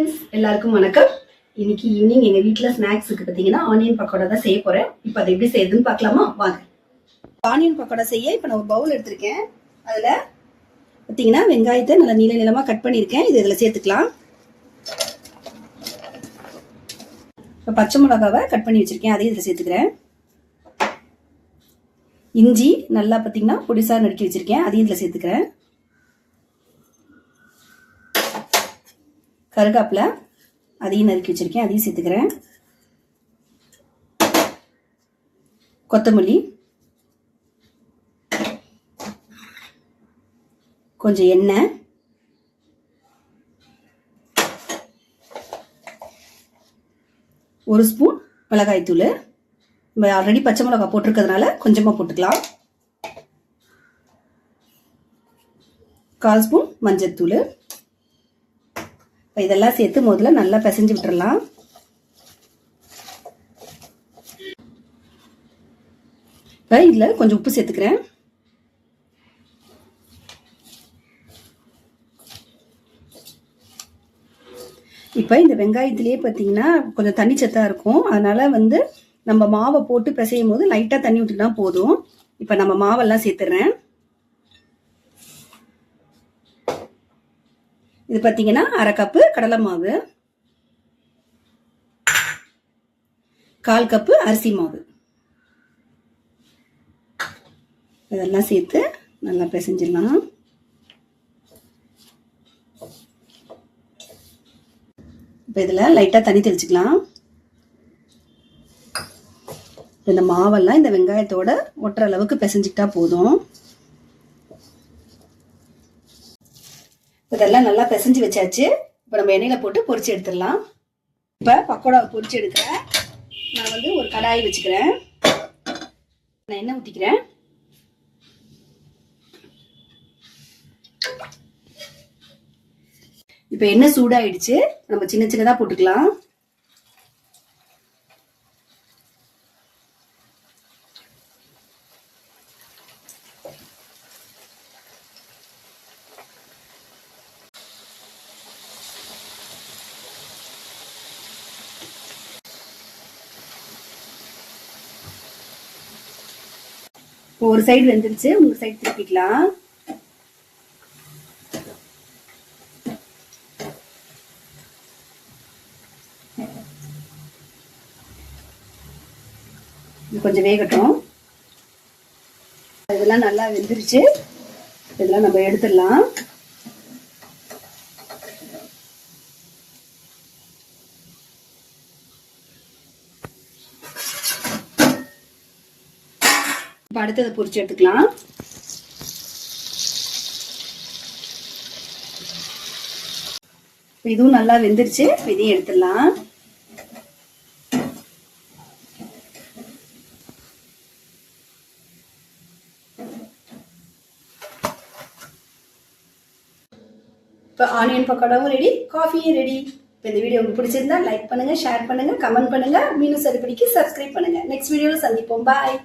Friends, எல்லாருக்கும் வணக்கம். இன்னைக்கு ஈவினிங் எங்க வீட்டில் ஸ்நாக்ஸுக்கு பார்த்தீங்கன்னா ஆனியன் பக்கோடா தான் செய்ய போறேன். இப்போ அதை எப்படி செய்யுதுன்னு பார்க்கலாமா? வாங்க. ஆனியன் பக்கோடா செய்ய இப்போ நான் ஒரு பவுல் எடுத்திருக்கேன். அதில் பார்த்தீங்கன்னா வெங்காயத்தை நல்லா நீளமாக கட் பண்ணியிருக்கேன். இது இதில் சேர்த்துக்கலாம். இப்போ பச்சை மிளகாவை கட் பண்ணி வச்சிருக்கேன், அதையும் இதில் சேர்த்துக்கிறேன். இஞ்சி நல்லா பார்த்தீங்கன்னா பொடிசாக நறுக்கி வச்சிருக்கேன், அதையும் இதில் சேர்த்துக்கிறேன். கருகாப்பிலை அதையும் நறுக்கி வச்சிருக்கேன், அதையும் சேர்த்துக்கிறேன். கொத்தமல்லி, கொஞ்சம் எண்ணெய், ஒரு ஸ்பூன் மிளகாய் தூள். நம்ம ஆல்ரெடி பச்சை மிளகாய் போட்டிருக்கிறதுனால கொஞ்சமாக போட்டுக்கலாம். 1/4 ஸ்பூன் மஞ்சள் தூள். இதெல்லாம் சேர்த்து முதல்ல நல்லா பிசைஞ்சு விட்டுறலாம். இப்போ இதில் கொஞ்சம் உப்பு சேர்த்துக்கிறேன். இப்போ இந்த வெங்காயத்திலேயே பார்த்தீங்கன்னா கொஞ்சம் தண்ணி சத்தா இருக்கும். அதனால நம்ம மாவை போட்டு பிசையும் போது லைட்டாக தண்ணி விட்டுனா போதும். இப்போ நம்ம மாவெல்லாம் சேர்த்துறேன். இது பார்த்தீங்கன்னா 1/2 கப்பு கடலை மாவு, 1/4 கப்பு அரிசி மாவு. இதெல்லாம் சேர்த்து நல்லா பிசைஞ்சிடலாம். இப்போ இதில் லைட்டாக தண்ணி தெளிச்சுக்கலாம். இந்த மாவெல்லாம் இந்த வெங்காயத்தோட ஒட்டுற அளவுக்கு பிசைஞ்சிக்கிட்டா போதும். இதெல்லாம் நல்லா பிசைஞ்சு வச்சாச்சு. இப்போ நம்ம எண்ணெயில போட்டு பொரிச்சு எடுத்துடலாம். இப்போ பக்கோடாவை பொரிச்சு எடுக்கிறேன். நான் ஒரு கடாய் வச்சுக்கிறேன். நான் எண்ணெய் ஊற்றிக்கிறேன். இப்போ எண்ணெய் சூடாயிடுச்சு. நம்ம சின்ன சின்னதாக போட்டுக்கலாம். ஒரு சைடு வெந்துருச்சு, ஒரு சைடு திருப்பிக்கலாம். இது கொஞ்சம் வேகட்டும். இதெல்லாம் நல்லா வெந்துருச்சு. இதெல்லாம் நம்ம எடுத்துடலாம். இப்போ அடுத்ததை பொரிச்சு எடுத்துக்கலாம். இதுவும் நல்லா வெந்துருச்சு. இதையும் எடுத்துடலாம். இப்போ ஆனியன் பக்கோடாவும் ரெடி, காஃபியும் ரெடி. இப்போ இந்த வீடியோ உங்களுக்கு பிடிச்சிருந்தா லைக் பண்ணுங்க, ஷேர் பண்ணுங்க, கமெண்ட் பண்ணுங்க. மீண்டும் சரிப்படிக்கு சப்ஸ்கிரைப் பண்ணுங்க. நெக்ஸ்ட் வீடியோவில் சந்திப்போம். பாய்.